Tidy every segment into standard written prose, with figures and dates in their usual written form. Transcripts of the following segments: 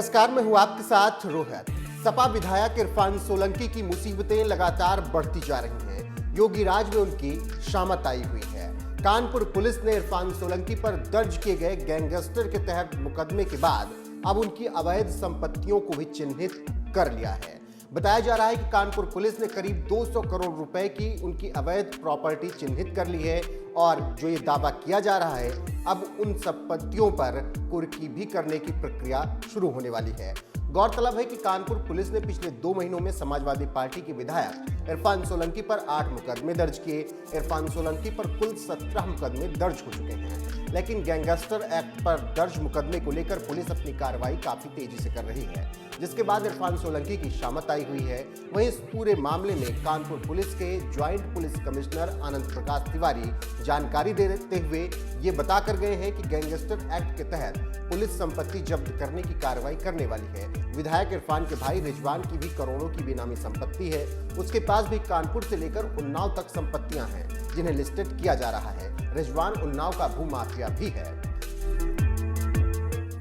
नमस्कार, मैं हूं आपके साथ रोहित। सपा विधायक इरफान सोलंकी की मुसीबतें लगातार बढ़ती जा रही हैं। योगी राज में उनकी शामत आई हुई है। कानपुर पुलिस ने इरफान सोलंकी पर दर्ज किए गए गैंगस्टर के तहत मुकदमे के बाद अब उनकी अवैध संपत्तियों को भी चिन्हित कर लिया है। बताया जा रहा है कि कानपुर पुलिस ने करीब 200 करोड़ रुपए की उनकी अवैध प्रॉपर्टी चिन्हित कर ली है और जो ये दावा किया जा रहा है, अब उन संपत्तियों पर कुर्की भी करने की प्रक्रिया शुरू होने वाली है। गौरतलब है कि कानपुर पुलिस ने पिछले 2 महीनों में समाजवादी पार्टी के विधायक इरफान सोलंकी पर 8 मुकदमे दर्ज किए। इरफान सोलंकी पर कुल 17 मुकदमे दर्ज हो चुके हैं, लेकिन गैंगस्टर एक्ट पर दर्ज मुकदमे को लेकर पुलिस अपनी कार्रवाई काफी तेजी से कर रही है, जिसके बाद इरफान सोलंकी की शामत आई हुई है। वहीं इस पूरे मामले में कानपुर पुलिस के joint police commissioner Anand Prakash Tiwari जानकारी देते हुए ये बता कर गए हैं कि गैंगस्टर एक्ट के तहत पुलिस संपत्ति जब्त करने की कार्रवाई करने वाली है। विधायक इरफान के भाई रिजवान की भी करोड़ों की बेनामी संपत्ति है। उसके पास भी कानपुर से लेकर उन्नाव तक संपत्तियां हैं, जिन्हें लिस्टेड किया जा रहा है। रिजवान उन्नाव का भूमाफिया भी है।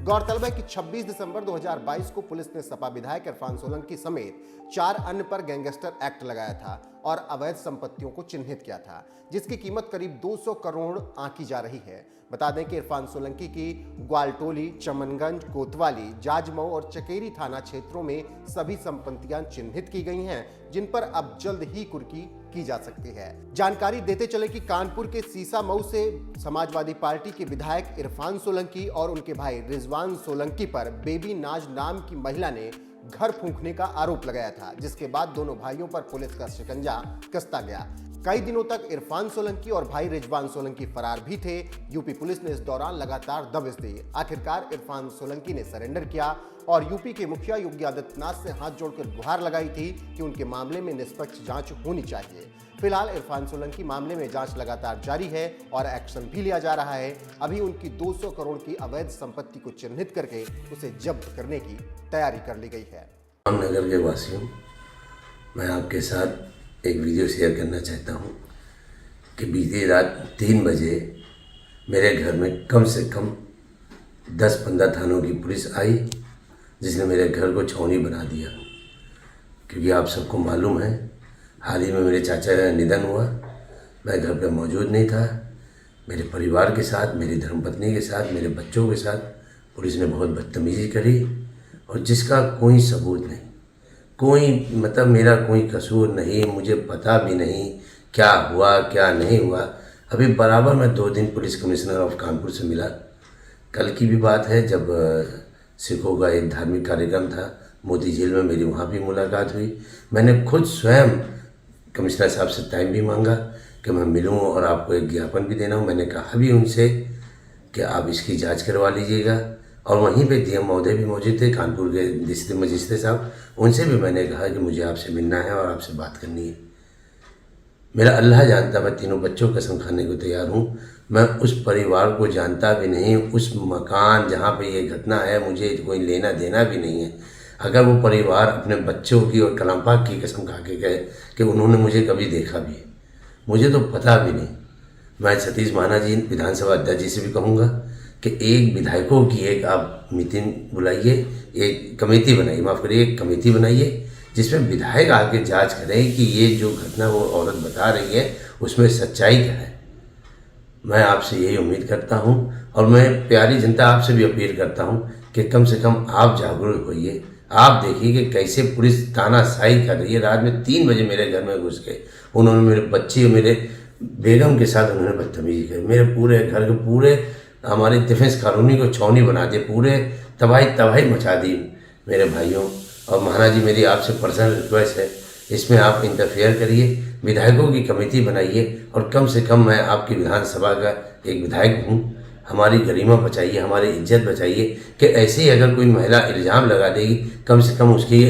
गौरतलब है कि 26 दिसंबर 2022 को पुलिस ने सपा विधायक इरफान सोलंकी समेत 4 अन्य पर गैंगस्टर एक्ट लगाया था और अवैध संपत्तियों को चिन्हित किया था, जिसकी कीमत करीब 200 करोड़ आंकी जा रही है। बता दें कि इरफान सोलंकी की ग्वालटोली, चमनगंज, कोतवाली, जाजमऊ और चकेरी थाना क्षेत्रों में सभी संपत्तियां चिन्हित की गई हैं, जिन पर अब जल्द ही कुर्की की जा सकती है। जानकारी देते चले कि कानपुर के सीसामऊ से समाजवादी पार्टी के विधायक इरफान सोलंकी और उनके भाई रिजवान सोलंकी पर बेबी नाज नाम की महिला ने घर फूंकने का आरोप लगाया था, जिसके बाद दोनों भाइयों पर पुलिस का शिकंजा कसता गया। कई दिनों तक इरफान सोलंकी और भाई रिजवान सोलंकी फरार भी थे। यूपी पुलिस ने इस दौरान लगातार दबिश दी। आखिरकार इरफान सोलंकी ने सरेंडर किया और यूपी के मुखिया योगी आदित्यनाथ से हाथ जोड़कर गुहार लगाई थी कि उनके मामले में निष्पक्ष जांच होनी चाहिए। फिलहाल इरफान सोलंकी मामले में जांच लगातार जारी है और एक्शन भी लिया जा रहा है। अभी उनकी 200 करोड़ की अवैध संपत्ति को चिन्हित करके उसे जब्त करने की तैयारी कर ली गई है। रामनगर के वासियों, मैं आपके साथ एक वीडियो शेयर करना चाहता हूं कि बीती रात 3 बजे मेरे घर में कम से कम 10-15 थानों की पुलिस आई, जिसने मेरे घर को छावनी बना दिया। क्योंकि आप सबको मालूम है, हाल ही में मेरे चाचा का निधन हुआ। मैं घर पर मौजूद नहीं था। मेरे परिवार के साथ, मेरी धर्मपत्नी के साथ, मेरे बच्चों के साथ पुलिस ने बहुत बदतमीजी करी और जिसका कोई सबूत नहीं, कोई मेरा कोई कसूर नहीं। मुझे पता भी नहीं क्या हुआ क्या नहीं हुआ। अभी बराबर मैं 2 दिन पुलिस कमिश्नर ऑफ कानपुर से मिला। कल की भी बात है, जब सिखों का एक धार्मिक कार्यक्रम था मोती झील में, मेरी वहाँ भी मुलाकात हुई। मैंने खुद स्वयं कमिश्नर साहब से टाइम भी मांगा कि मैं मिलूँ और आपको एक ज्ञापन भी देना हूँ। मैंने कहा भी उनसे कि आप इसकी जाँच करवा लीजिएगा। और वहीं पे डीएम महोदय भी मौजूद थे, कानपुर के डिस्ट्रिक्ट मजिस्ट्रेट साहब। उनसे भी मैंने कहा कि मुझे आपसे मिलना है और आपसे बात करनी है। मेरा अल्लाह जानता, मैं तीनों बच्चों कसम खाने को तैयार हूँ। मैं उस परिवार को जानता भी नहीं, उस मकान जहाँ पे ये घटना है मुझे कोई लेना देना भी नहीं है। अगर वो परिवार अपने बच्चों की और कलाम पाक की कसम खा के कहे कि उन्होंने मुझे कभी देखा भी है, मुझे तो पता भी नहीं। मैं सतीश महाना जी विधानसभा अध्यक्ष जी से भी कहूँगा कि एक विधायकों की एक आप मीटिंग बुलाइए, एक कमेटी बनाइए, माफ़ करिए, एक कमेटी बनाइए जिसमें विधायक आके जांच करें कि ये जो घटना वो औरत बता रही है उसमें सच्चाई क्या है। मैं आपसे यही उम्मीद करता हूं और मैं प्यारी जनता आपसे भी अपील करता हूं कि कम से कम आप जागरूक होइए। आप देखिए कि कैसे पुलिस तानाशाही कर रही है। रात में 3 बजे मेरे घर में घुस के उन्होंने मेरे बच्चे और मेरे बेगम के साथ उन्होंने बदतमीजी की। मेरे पूरे घर के पूरे हमारी डिफेंस कॉलोनी को छावनी बना दी, पूरे तबाही मचा दी मेरे भाइयों। और महाराज जी, मेरी आपसे पर्सनल रिक्वेस्ट है, इसमें आप इंटरफेयर करिए, विधायकों की कमेटी बनाइए और कम से कम मैं आपकी विधानसभा का एक विधायक हूँ, हमारी गरिमा बचाइए, हमारी इज्जत बचाइए। कि ऐसे ही अगर कोई महिला इल्ज़ाम लगा देगी, कम से कम उसकी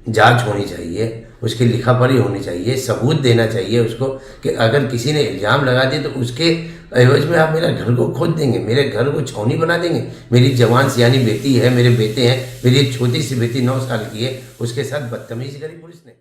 जांच होनी चाहिए, उसकी लिखापढ़ी होनी चाहिए, सबूत देना चाहिए उसको कि अगर किसी ने इल्ज़ाम लगा दिया तो उसके एवज में आप मेरा घर को खोद देंगे, मेरे घर को छावनी बना देंगे। मेरी जवान सियानी बेटी है, मेरे बेटे हैं, मेरी एक छोटी सी बेटी 9 साल की है, उसके साथ बदतमीजी करी पुलिस ने।